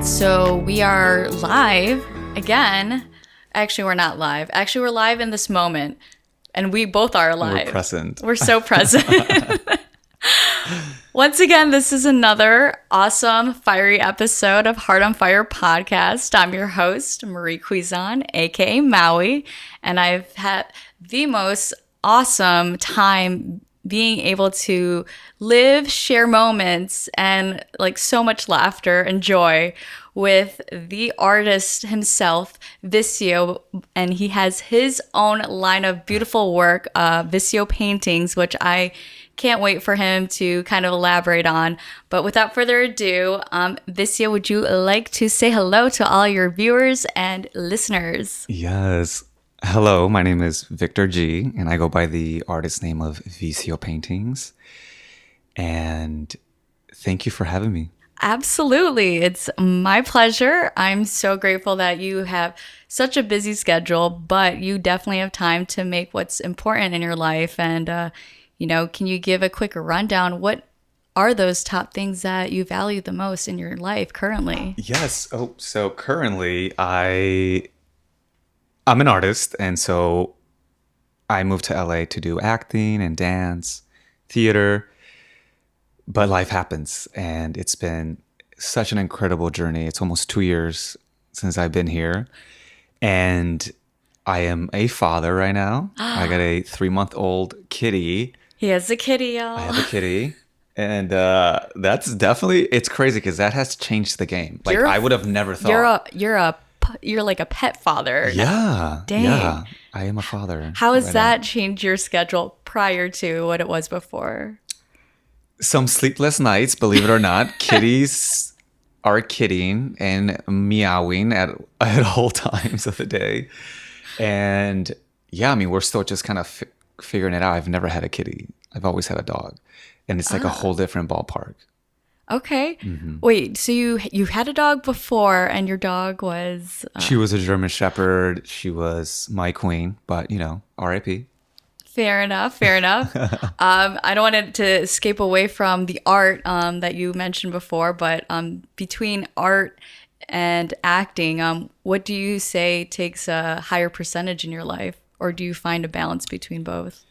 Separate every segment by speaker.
Speaker 1: So we are live again. Actually, we're not live. Actually, we're live in this moment. And we both are live.
Speaker 2: We're present.
Speaker 1: We're so present. Once again, this is another awesome, fiery episode of Heart on Fire podcast. I'm your host, Marie Quizon, aka Maui. And I've had the most awesome time being able to live, share moments, and like so much laughter and joy with the artist himself, Vicio, and he has his own line of beautiful work, Vicio paintings, which I can't wait for him to kind of elaborate on. But without further ado, Vicio, would you like to say hello to all your viewers and listeners?
Speaker 2: Yes. Hello, my name is Victor G, and I go by the artist name of Vicio Paintings. And thank you for having me.
Speaker 1: Absolutely. It's my pleasure. I'm so grateful that you have such a busy schedule, but you definitely have time to make what's important in your life. And, can you give a quick rundown? What are those top things that you value the most in your life currently?
Speaker 2: Yes. Oh, so currently I'm an artist, and so I moved to LA to do acting and dance, theater. But life happens, and it's been such an incredible journey. It's almost 2 years since I've been here, and I am a father right now. I got a 3-month-old kitty.
Speaker 1: He has a kitty, y'all.
Speaker 2: I have a kitty, and that's definitely, it's crazy because that has changed the game. Like I would have never thought.
Speaker 1: You're like a pet father.
Speaker 2: Yeah.
Speaker 1: Dang.
Speaker 2: Yeah. I am a father.
Speaker 1: How has
Speaker 2: right
Speaker 1: that
Speaker 2: now.
Speaker 1: changed your schedule prior to what it was before?
Speaker 2: Some sleepless nights, believe it or not. Kitties are kittying and meowing at all times of the day. And yeah, I mean, we're still just kind of figuring it out. I've never had a kitty. I've always had a dog. And it's like a whole different ballpark.
Speaker 1: Okay. Mm-hmm. Wait, so you had a dog before and your dog was...
Speaker 2: She was a German Shepherd. She was my queen, but, R.I.P.
Speaker 1: Fair enough. I don't want it to escape away from the art that you mentioned before, but between art and acting, what do you say takes a higher percentage in your life? Or do you find a balance between both?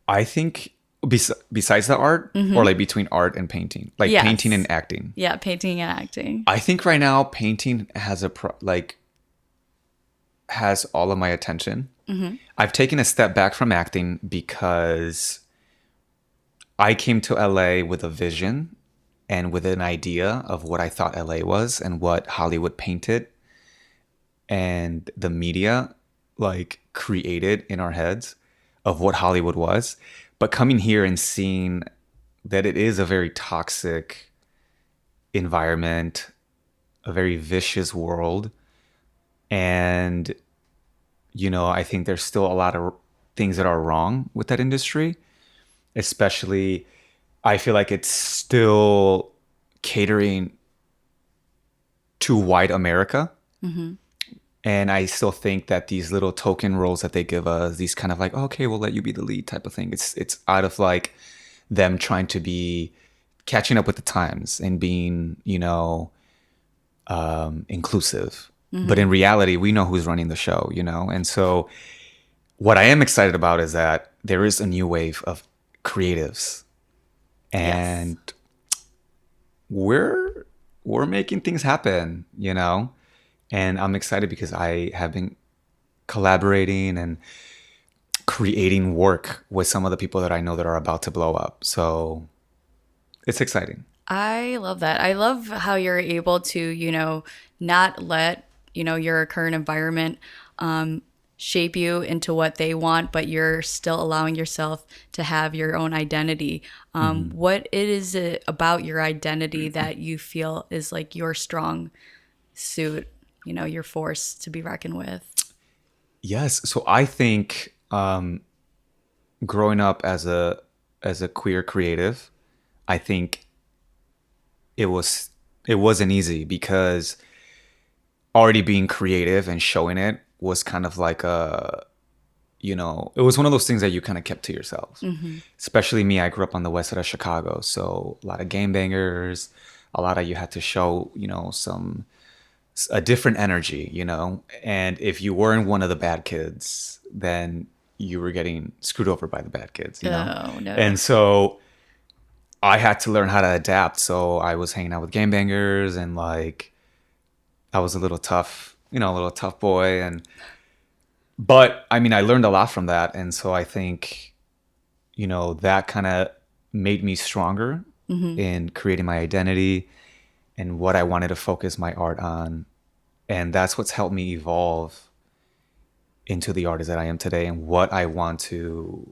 Speaker 2: I think besides the art, or like between art and painting, like
Speaker 1: Yes.
Speaker 2: painting and acting.
Speaker 1: Yeah, painting and acting.
Speaker 2: I think right now painting has has all of my attention. Mm-hmm. I've taken a step back from acting because I came to LA with a vision and with an idea of what I thought LA was and what Hollywood painted and the media like created in our heads of what Hollywood was. But coming here and seeing that it is a very toxic environment, a very vicious world, and I think there's still a lot of things that are wrong with that industry. Especially, I feel like it's still catering to white America. Mm-hmm. And I still think that these little token roles that they give us, these kind of like, okay, we'll let you be the lead type of thing. It's out of like them trying to be catching up with the times and being, inclusive. Mm-hmm. But in reality, we know who's running the show, And so what I am excited about is that there is a new wave of creatives. And we're making things happen, And I'm excited because I have been collaborating and creating work with some of the people that I know that are about to blow up. So it's exciting.
Speaker 1: I love that. I love how you're able to, not let, your current environment shape you into what they want, but you're still allowing yourself to have your own identity. What is it about your identity that you feel is like your strong suit, your force to be reckoned with?
Speaker 2: Yes. So I think growing up as a queer creative, I think it wasn't easy because already being creative and showing it was kind of like it was one of those things that you kind of kept to yourself. Mm-hmm. Especially me, I grew up on the west side of Chicago. So a lot of gangbangers, a lot of you had to show, a different energy, and if you weren't one of the bad kids, then you were getting screwed over by the bad kids,
Speaker 1: Oh, no.
Speaker 2: And so I had to learn how to adapt. So I was hanging out with gangbangers, and like I was a little tough, a little tough boy. But I mean, I learned a lot from that. And so I think, that kind of made me stronger in creating my identity and what I wanted to focus my art on. And that's what's helped me evolve into the artist that I am today and what I want to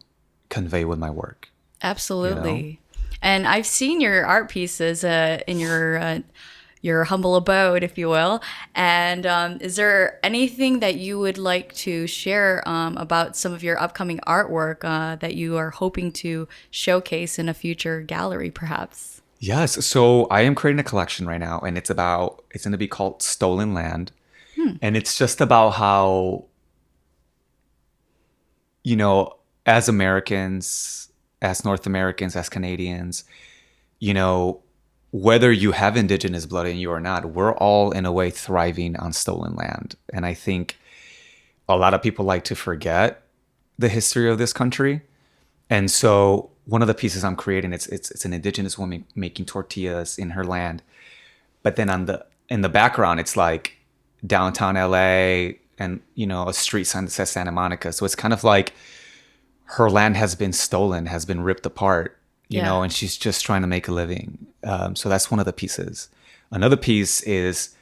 Speaker 2: convey with my work.
Speaker 1: Absolutely. And I've seen your art pieces in your humble abode, if you will. And is there anything that you would like to share about some of your upcoming artwork that you are hoping to showcase in a future gallery, perhaps?
Speaker 2: Yes. So I am creating a collection right now, and it's going to be called Stolen Land. And it's just about how, as Americans, as North Americans, as Canadians, whether you have indigenous blood in you or not, we're all in a way thriving on stolen land. And I think a lot of people like to forget the history of this country. And so one of the pieces I'm creating, it's an indigenous woman making tortillas in her land. But then in the background, it's like downtown LA and, a street sign that says Santa Monica. So it's kind of like her land has been stolen, has been ripped apart, and she's just trying to make a living. So that's one of the pieces. Another piece is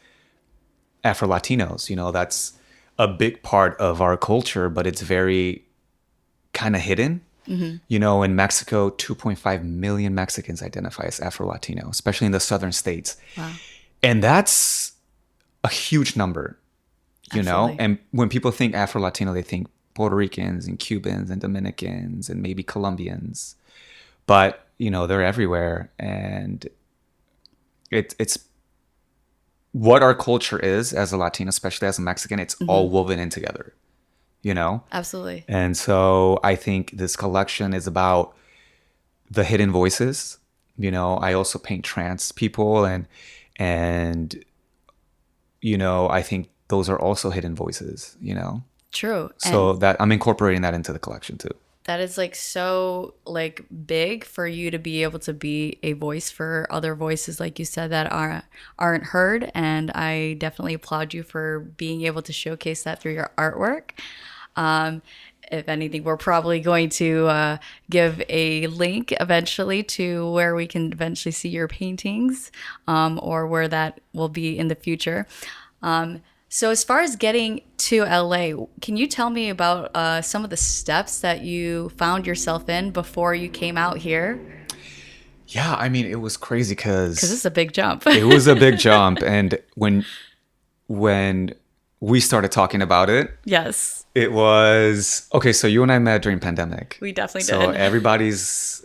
Speaker 2: Afro-Latinos. That's a big part of our culture, but it's very kind of hidden. In Mexico, 2.5 million Mexicans identify as Afro-Latino, especially in the southern states.
Speaker 1: Wow.
Speaker 2: And that's a huge number,
Speaker 1: Absolutely.
Speaker 2: And when people think Afro-Latino, they think Puerto Ricans and Cubans and Dominicans and maybe Colombians. But, they're everywhere. And it's what our culture is as a Latino, especially as a Mexican. It's all woven in together,
Speaker 1: Absolutely.
Speaker 2: And so I think this collection is about the hidden voices. I also paint trans people and I think those are also hidden voices,
Speaker 1: True.
Speaker 2: So that I'm incorporating that into the collection too.
Speaker 1: That is so big for you to be able to be a voice for other voices, like you said, that aren't heard. And I definitely applaud you for being able to showcase that through your artwork. If anything, we're probably going to give a link eventually to where we can eventually see your paintings, or where that will be in the future. So as far as getting to LA, can you tell me about some of the steps that you found yourself in before you came out here?
Speaker 2: Yeah, I mean, it was crazy because
Speaker 1: it's a big jump.
Speaker 2: It was a big jump. And when we started talking about it,
Speaker 1: yes,
Speaker 2: it was okay. So you and I met during pandemic.
Speaker 1: We definitely
Speaker 2: so
Speaker 1: did.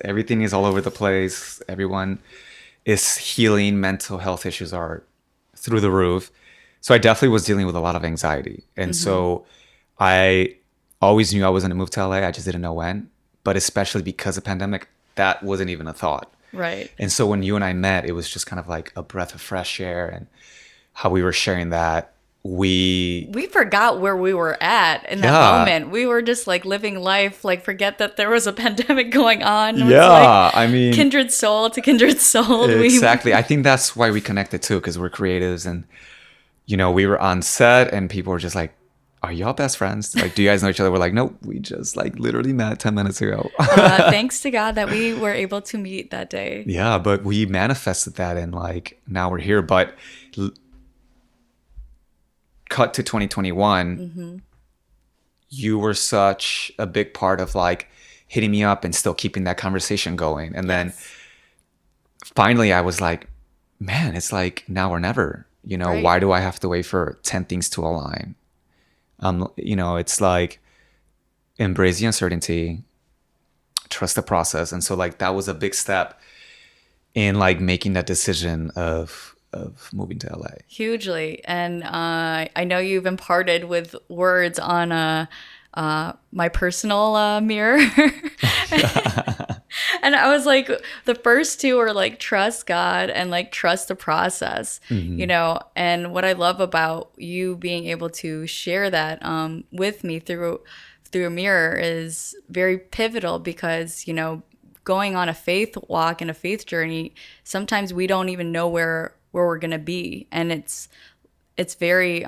Speaker 2: Everything is all over the place. Everyone is healing. Mental health issues are through the roof. So I definitely was dealing with a lot of anxiety. And so I always knew I was going to move to LA. I just didn't know when. But especially because of pandemic, that wasn't even a thought.
Speaker 1: Right.
Speaker 2: And so when you and I met, it was just kind of like a breath of fresh air, and how we were sharing that. We
Speaker 1: forgot where we were at in that moment. We were just living life, forget that there was a pandemic going on.
Speaker 2: I mean,
Speaker 1: kindred soul to kindred soul.
Speaker 2: Exactly. I think that's why we connected too, because we're creatives. And we were on set and people were just like, are y'all best friends? Do you guys know each other? We're like, nope, we just literally met 10 minutes ago.
Speaker 1: Thanks to God that we were able to meet that day.
Speaker 2: Yeah, but we manifested that, and now we're here. But cut to 2021, you were such a big part of hitting me up and still keeping that conversation going. And then finally I was like, man, it's now or never.
Speaker 1: Right.
Speaker 2: Why do I have to wait for 10 things to align? It's embrace the uncertainty, trust the process. And so that was a big step in making that decision of moving to LA.
Speaker 1: Hugely. And I know you've imparted with words on my personal mirror. And I was like, the first two are like trust God and like trust the process, you know. And what I love about you being able to share that with me through a mirror is very pivotal because, you know, going on a faith walk and a faith journey, sometimes we don't even know where we're gonna be, and it's very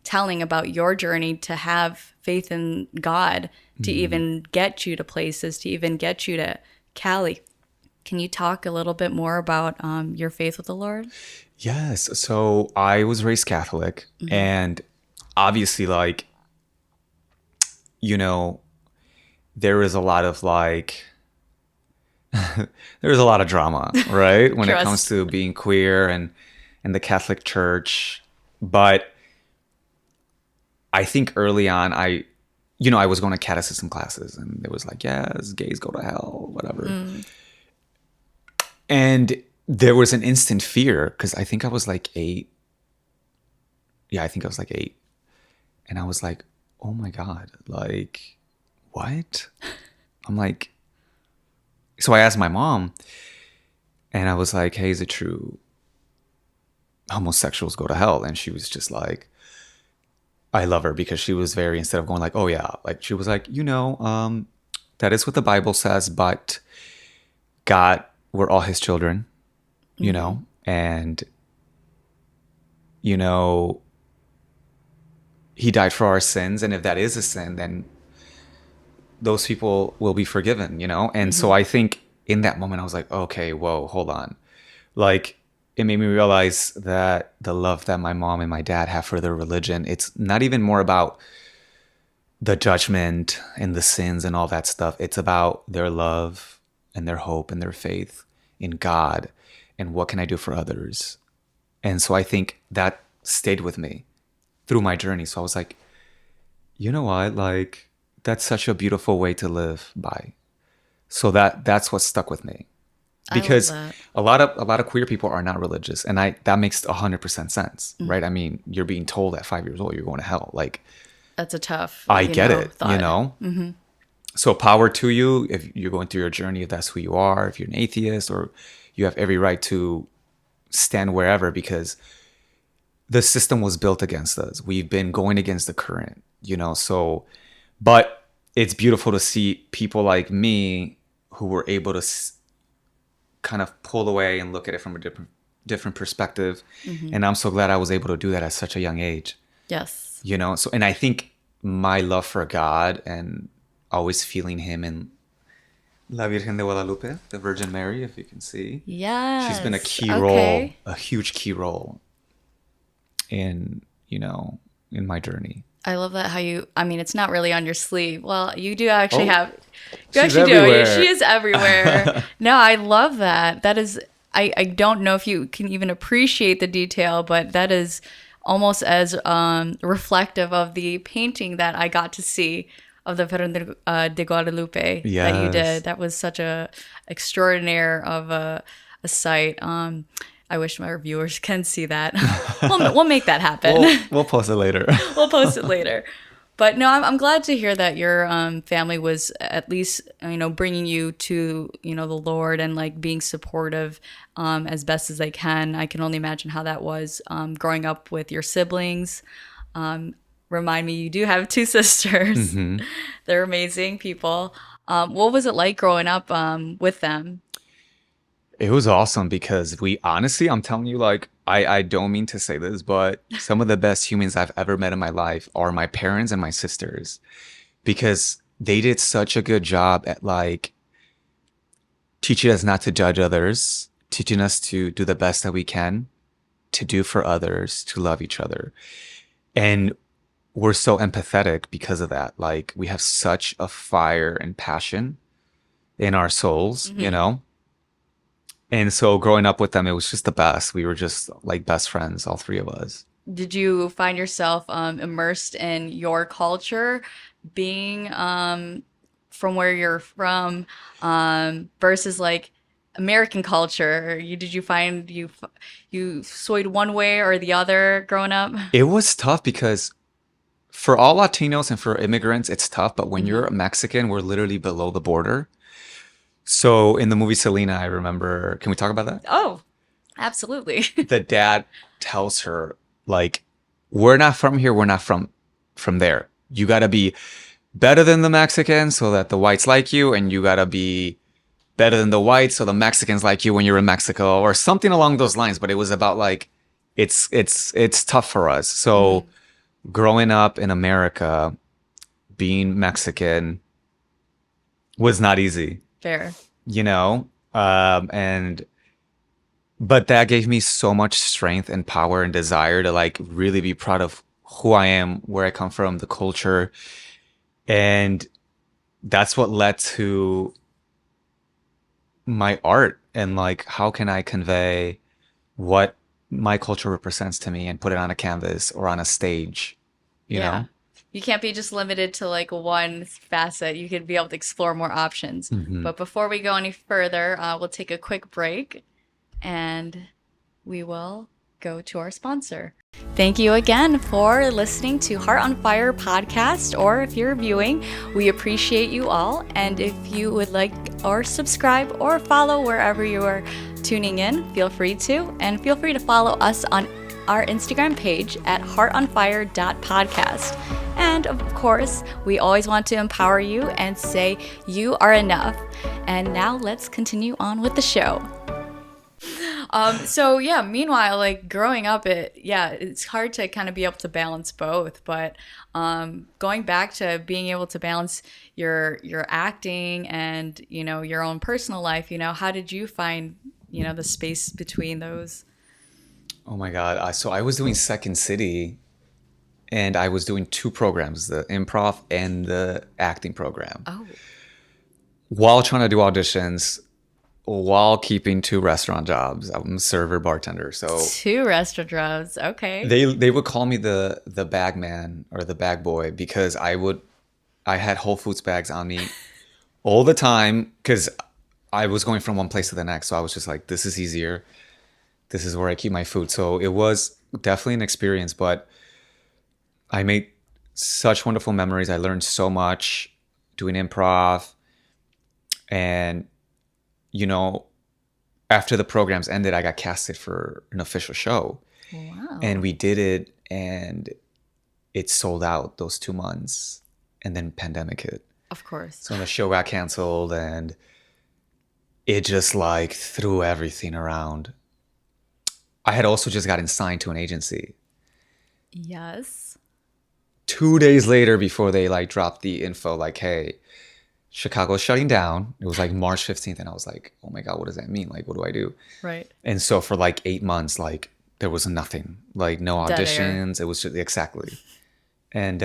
Speaker 1: telling about your journey to have faith in God to even get you to places, to even get you to Cali. Can you talk a little bit more about your faith with the Lord?
Speaker 2: Yes. So I was raised Catholic, and obviously, like, you know, there is a lot of like, there's a lot of drama, right? When it comes
Speaker 1: Trust.
Speaker 2: to being queer and the Catholic Church. But I think early on, I was going to catechism classes, and it was like, yes, gays go to hell, whatever. And there was an instant fear because I think I was like 8. Yeah, I think I was like 8. And I was like, oh my God, like, what? I'm like, so I asked my mom, and I was like, hey, is it true homosexuals go to hell? And she was just like, I love her because she was very, instead of going like, oh yeah, like she was like, that is what the Bible says, but God, we're all his children, and, he died for our sins. And if that is a sin, then those people will be forgiven, And so I think in that moment, I was like, okay, whoa, hold on. Like, it made me realize that the love that my mom and my dad have for their religion, it's not even more about the judgment and the sins and all that stuff. It's about their love and their hope and their faith in God and what can I do for others. And so I think that stayed with me through my journey. So I was like, you know what? Like, that's such a beautiful way to live by. So that's what stuck with me. Because a lot of queer people are not religious, and that makes 100% sense, right? I mean, you're being told at 5 years old you're going to hell. Like,
Speaker 1: that's a tough.
Speaker 2: I get it,
Speaker 1: thought.
Speaker 2: So power to you if you're going through your journey. If that's who you are, if you're an atheist, or you have every right to stand wherever, because the system was built against us. We've been going against the current, So, but it's beautiful to see people like me who were able to kind of pull away and look at it from a different perspective. And I'm so glad I was able to do that at such a young age.
Speaker 1: Yes.
Speaker 2: So, and I think my love for God and always feeling him in La Virgen de Guadalupe, the Virgin Mary, if you can see.
Speaker 1: Yeah.
Speaker 2: She's been a key role, a huge key role in my journey.
Speaker 1: I love that it's not really on your sleeve. Well, you do actually
Speaker 2: She's everywhere.
Speaker 1: She is everywhere. No, I love that. That is, I don't know if you can even appreciate the detail, but that is almost as reflective of the painting that I got to see of the Virgen de Guadalupe that you did. That was such a extraordinary of a sight. I wish my reviewers can see that. We'll make that happen.
Speaker 2: We'll post it later.
Speaker 1: We'll post it later. But no, I'm glad to hear that your family was at least, bringing you to, the Lord and like being supportive as best as they can. I can only imagine how that was growing up with your siblings. Remind me, you do have 2 sisters. They're amazing people. What was it like growing up with them?
Speaker 2: It was awesome because I'm telling you, like, I don't mean to say this, but some of the best humans I've ever met in my life are my parents and my sisters, because they did such a good job at like teaching us not to judge others, teaching us to do the best that we can, to do for others, to love each other. And we're so empathetic because of that. Like, we have such a fire and passion in our souls, And so growing up with them, it was just the best. We were just like best friends, all 3 of us.
Speaker 1: Did you find yourself immersed in your culture, being from where you're from, versus like American culture? Did you find you swayed one way or the other growing up?
Speaker 2: It was tough because for all Latinos and for immigrants, it's tough. But when you're Mexican, we're literally below the border. So in the movie Selena, I remember, can we talk about that?
Speaker 1: Oh, absolutely.
Speaker 2: The dad tells her, like, we're not from here, we're not from there. You gotta be better than the Mexicans so that the whites like you, and you gotta be better than the whites so the Mexicans like you when you're in Mexico, or something along those lines. But it was about like it's tough for us. So growing up in America, being Mexican was not easy,
Speaker 1: Fair.
Speaker 2: you know? And but that gave me so much strength and power and desire to like really be proud of who I am, where I come from, the culture. And that's what led to my art and like how can I convey what my culture represents to me and put it on a canvas or on a stage, you
Speaker 1: Yeah.
Speaker 2: know?
Speaker 1: You can't be just limited to like one facet. You could be able to explore more options.
Speaker 2: Hmm.
Speaker 1: But before we go any further, we'll take a quick break and we will go to our sponsor. Thank you again for listening to Heart on Fire podcast, or if you're viewing, we appreciate you all. And if you would like or subscribe or follow wherever you are tuning in, feel free to. And feel free to follow us on our Instagram page at heartonfire.podcast. And of course, we always want to empower you and say you are enough. And now let's continue on with the show. So yeah, meanwhile, like growing up, it's hard to kind of be able to balance both. But going back to being able to balance your acting and, you know, your own personal life, you know, how did you find, you know, the space between those?
Speaker 2: Oh my God. So I was doing Second City and I was doing two programs, the improv and the acting program,
Speaker 1: Oh,
Speaker 2: while trying to do auditions, while keeping two restaurant jobs. I'm a server bartender. So
Speaker 1: two restaurant jobs. Okay.
Speaker 2: they would call me the bag man or the bag boy because I had Whole Foods bags on me all the time because I was going from one place to the next. So I was just like, this is easier. This is where I keep my food. So it was definitely an experience, but I made such wonderful memories. I learned so much doing improv. And, you know, after the programs ended, I got casted for an official show.
Speaker 1: Wow.
Speaker 2: And we did it and it sold out those 2 months. And then pandemic hit.
Speaker 1: Of course.
Speaker 2: So the show got canceled and it just like threw everything around. I had also just gotten signed to an agency.
Speaker 1: Yes.
Speaker 2: 2 days later before they like dropped the info like, hey, Chicago's shutting down. It was like March 15th. And I was like, oh my God, what does that mean? Like, what do I do?
Speaker 1: Right.
Speaker 2: And so for like 8 months, like there was nothing, like no
Speaker 1: Dead air.
Speaker 2: auditions. It was just exactly. And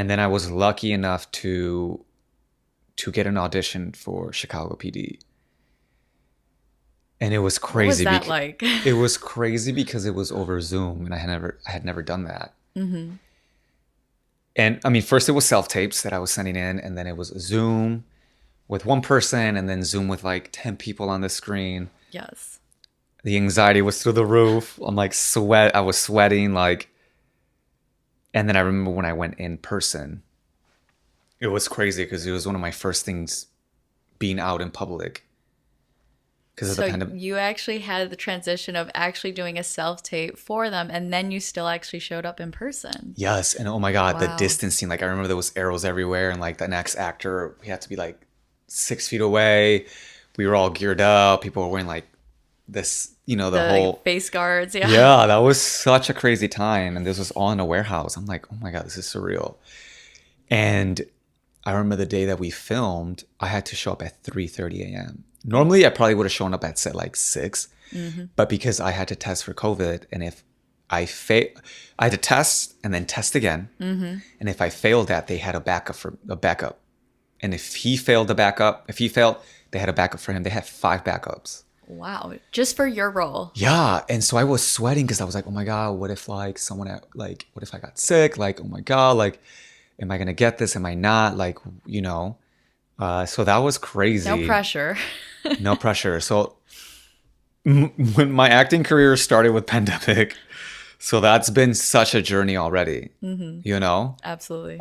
Speaker 2: then I was lucky enough to get an audition for Chicago PD. And it was
Speaker 1: What was
Speaker 2: crazy.
Speaker 1: that like?
Speaker 2: It was crazy because it was over Zoom and I had never done that.
Speaker 1: Mm-hmm.
Speaker 2: And I mean, first it was self-tapes that I was sending in, and then it was Zoom with one person, and then Zoom with like 10 people on the screen.
Speaker 1: Yes.
Speaker 2: The anxiety was through the roof. I'm like I was sweating like. And then I remember when I went in person, it was crazy because it was one of my first things being out in public. Because of
Speaker 1: So
Speaker 2: the pandemic.
Speaker 1: you actually had the transition of actually doing a self-tape for them, and then you still actually showed up in person.
Speaker 2: Yes, and oh my God, the
Speaker 1: Wow.
Speaker 2: distancing. Like I remember there was arrows everywhere, and like the next actor, we had to be like 6 feet away. We were all geared up. People were wearing like this, you know, the
Speaker 1: The
Speaker 2: whole.
Speaker 1: like, face guards, yeah.
Speaker 2: Yeah, that was such a crazy time, and this was all in a warehouse. I'm like, oh my God, this is surreal. And I remember the day that we filmed, I had to show up at 3:30 a.m. Normally, I probably would have shown up at set like 6, but because I had to test for COVID, and if I had to test and then test again, and if I failed that, they had a backup, and if he failed, they had a backup for him. They had 5 backups.
Speaker 1: Wow. Just for your role.
Speaker 2: Yeah, and so I was sweating because I was like, oh my God, what if like what if I got sick? Like, oh my God, like, am I gonna get this? Am I not? Like, you know. So that was crazy.
Speaker 1: No pressure.
Speaker 2: No pressure. So when my acting career started with pandemic, so that's been such a journey already, you know?
Speaker 1: Absolutely.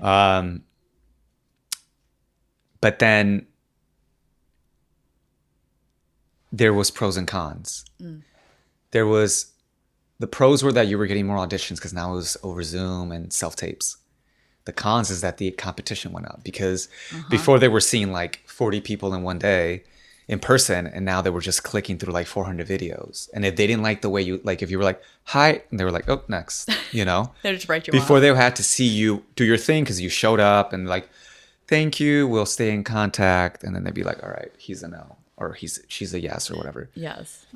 Speaker 2: But then there was pros and cons. There was, the pros were that you were getting more auditions because now it was over Zoom and self-tapes. The cons is that the competition went up because before they were seeing like 40 people in one day in person, and now they were just clicking through like 400 videos. And if they didn't like the way you, like if you were like, hi, and they were like, oh, next, you know?
Speaker 1: They just write you
Speaker 2: Before
Speaker 1: off.
Speaker 2: they had to see you do your thing because you showed up and like, thank you, we'll stay in contact. And then they'd be like, all right, he's a no, or she's a yes, or whatever.
Speaker 1: Yes.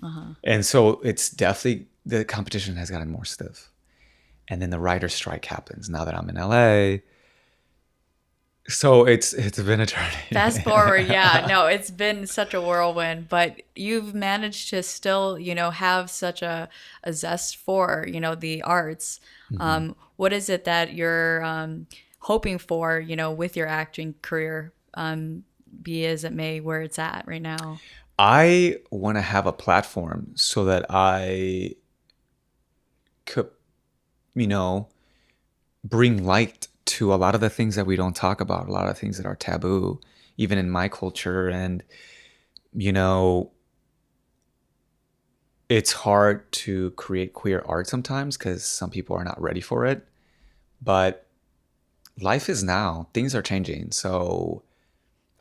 Speaker 2: And so it's definitely, the competition has gotten more stiff. And then the writer's strike happens now that I'm in LA. So it's been a journey.
Speaker 1: Fast forward, yeah. No, it's been such a whirlwind, but you've managed to still, have such a zest for, the arts. What is it that you're hoping for, with your acting career, be as it may, where it's at right now?
Speaker 2: I want to have a platform so that I could, bring light to a lot of the things that we don't talk about, a lot of things that are taboo, even in my culture. And, it's hard to create queer art sometimes because some people are not ready for it. But life is now, things are changing. So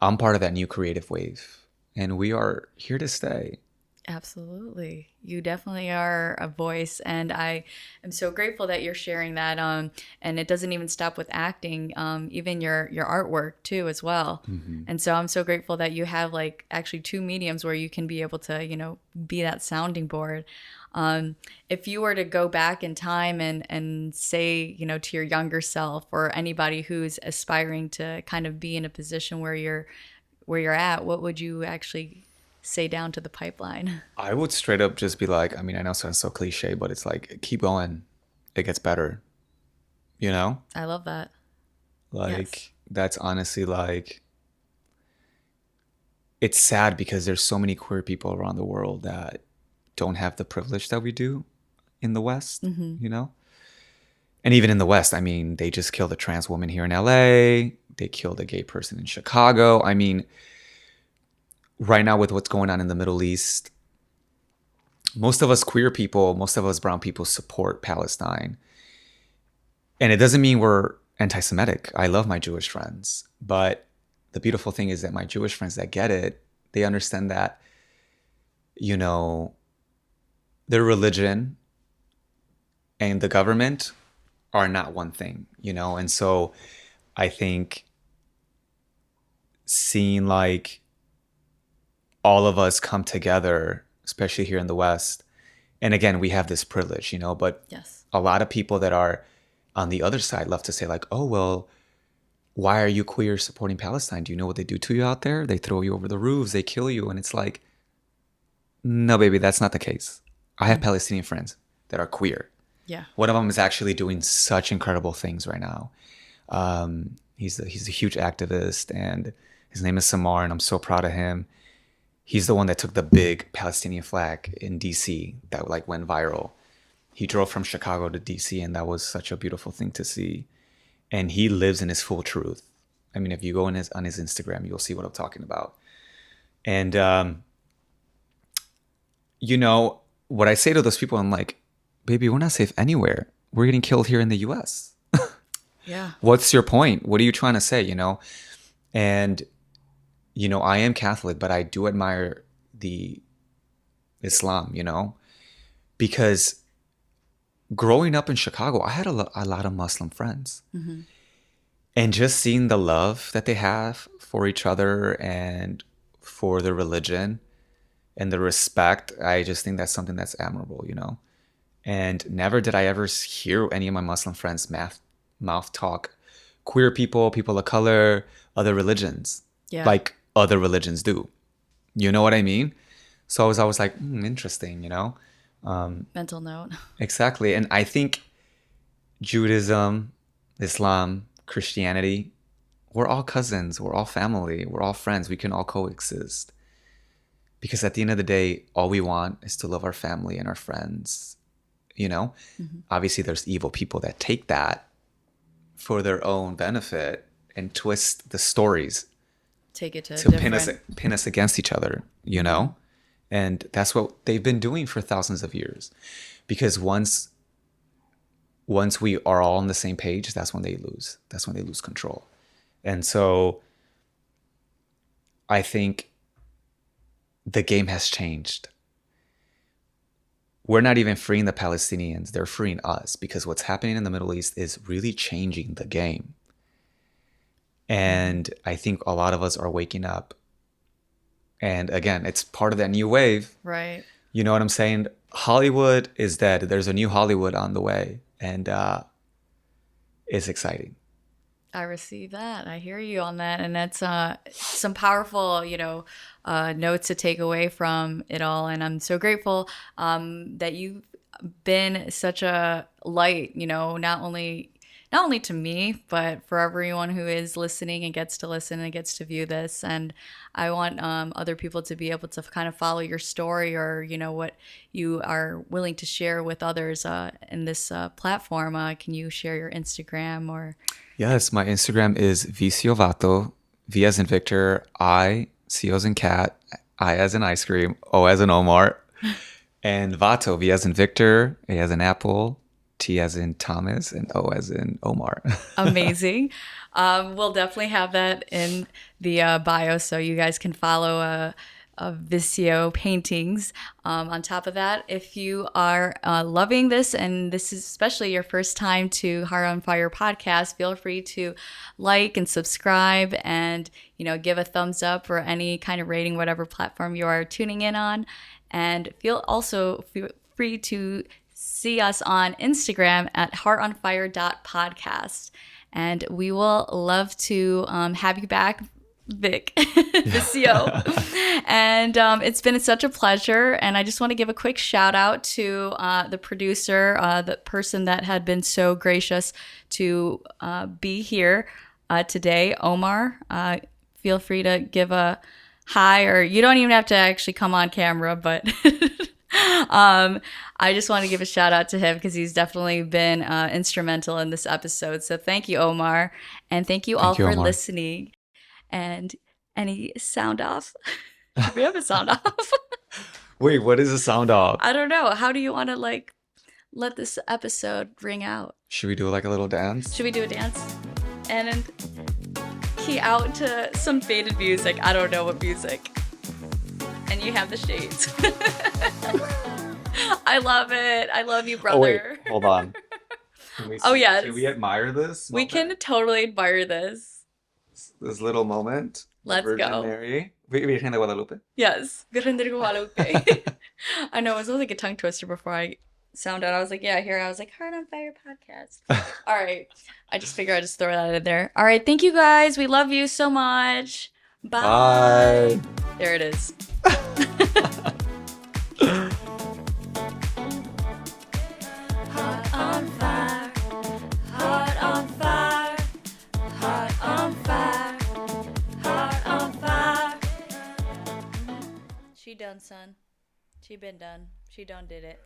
Speaker 2: I'm part of that new creative wave, and we are here to stay.
Speaker 1: Absolutely. You definitely are a voice, and I am so grateful that you're sharing that. And it doesn't even stop with acting, even your artwork too as well. And so I'm so grateful that you have like actually two mediums where you can be able to, be that sounding board. If you were to go back in time and say, to your younger self or anybody who's aspiring to kind of be in a position where you're at, what would you actually say down to the pipeline?
Speaker 2: I would straight up just be like, I mean, I know it sounds so cliche, but it's like, keep going. It gets better.
Speaker 1: I love that.
Speaker 2: Like,
Speaker 1: Yes.
Speaker 2: that's honestly like, it's sad because there's so many queer people around the world that don't have the privilege that we do in the West, And even in the West, I mean, they just killed a trans woman here in LA. They killed a gay person in Chicago. I mean, right now with what's going on in the Middle East, most of us queer people, most of us brown people support Palestine. And it doesn't mean we're anti-Semitic. I love my Jewish friends. But the beautiful thing is that my Jewish friends that get it, they understand that, their religion and the government are not one thing, And so I think seeing like all of us come together, especially here in the West. And again, we have this privilege, but
Speaker 1: Yes.
Speaker 2: a lot of people that are on the other side love to say like, oh, well, why are you queer supporting Palestine? Do you know what they do to you out there? They throw you over the roofs, they kill you. And it's like, no, baby, that's not the case. I have Palestinian friends that are queer.
Speaker 1: Yeah.
Speaker 2: One of them is actually doing such incredible things right now. He's a huge activist, and his name is Samar, and I'm so proud of him. He's the one that took the big Palestinian flag in DC that like went viral. He drove from Chicago to DC, and that was such a beautiful thing to see. And he lives in his full truth. I mean, if you go on his Instagram, you'll see what I'm talking about. And what I say to those people, I'm like, baby, we're not safe anywhere. We're getting killed here in the US.
Speaker 1: Yeah.
Speaker 2: What's your point? What are you trying to say, And I am Catholic, but I do admire the Islam, because growing up in Chicago, I had a lot of Muslim friends. And just seeing the love that they have for each other and for their religion and the respect, I just think that's something that's admirable, And never did I ever hear any of my Muslim friends mouth talk queer people, people of color, other religions.
Speaker 1: Yeah.
Speaker 2: Like other religions do. You know what I mean? So I was always like, interesting,
Speaker 1: Mental note.
Speaker 2: Exactly. And I think Judaism, Islam, Christianity, we're all cousins, we're all family, we're all friends, we can all coexist. Because at the end of the day, all we want is to love our family and our friends, Obviously, there's evil people that take that for their own benefit and twist the stories
Speaker 1: Take it to
Speaker 2: pin us against each other, And that's what they've been doing for thousands of years. Because once we are all on the same page, that's when they lose. That's when they lose control. And so I think the game has changed. We're not even freeing the Palestinians. They're freeing us, because what's happening in the Middle East is really changing the game. And I think a lot of us are waking up. And again, it's part of that new wave.
Speaker 1: Right.
Speaker 2: You know what I'm saying? Hollywood is dead. There's a new Hollywood on the way. And it's exciting.
Speaker 1: I receive that. I hear you on that. And that's some powerful, notes to take away from it all. And I'm so grateful that you've been such a light, not only to me, but for everyone who is listening and gets to listen and gets to view this. And I want other people to be able to kind of follow your story, or, what you are willing to share with others in this platform. Can you share your Instagram or...
Speaker 2: Yes, my Instagram is Vicio Vato, V as in Victor, I, C as in cat, I as in ice cream, O as in Omar, and Vato, V as in Victor, A as in apple, T as in Thomas, and O as in Omar.
Speaker 1: Amazing. We'll definitely have that in the bio, so you guys can follow Vicio paintings. On top of that, if you are loving this, and this is especially your first time to Heart on Fire podcast, feel free to like and subscribe, and give a thumbs up or any kind of rating, whatever platform you are tuning in on. And feel free to see us on Instagram at heartonfire.podcast. And we will love to have you back, Vic, Vicio. And it's been such a pleasure. And I just want to give a quick shout out to the producer, the person that had been so gracious to be here today, Omar. Feel free to give a hi, or you don't even have to actually come on camera, but I just want to give a shout out to him, because he's definitely been instrumental in this episode. So thank you, Omar. And thank you all for listening. And any sound off? Should we have a sound off?
Speaker 2: Wait, what is a sound off?
Speaker 1: I don't know. How do you want to let this episode ring out?
Speaker 2: Should we do like a little dance?
Speaker 1: Should we do a dance? And then key out to some faded music. I don't know what music. And you have the shades. I love it. I love you, brother.
Speaker 2: Oh, wait, hold on.
Speaker 1: Yes.
Speaker 2: Can we admire this moment?
Speaker 1: We can totally admire this.
Speaker 2: This little moment.
Speaker 1: Let's
Speaker 2: Virgin
Speaker 1: go.
Speaker 2: Mary. Virgen de Guadalupe.
Speaker 1: Yes. Virgen de Guadalupe. I know, it was like a tongue twister before I sound out. I was like, yeah, here. I was like, Heart on Fire podcast. All right. I just figured I'd just throw that in there. All right. Thank you, guys. We love you so much. Bye. There it is. Heart on fire. Heart on fire. Heart on fire. Heart on fire. She done, son. She been done. She done did it.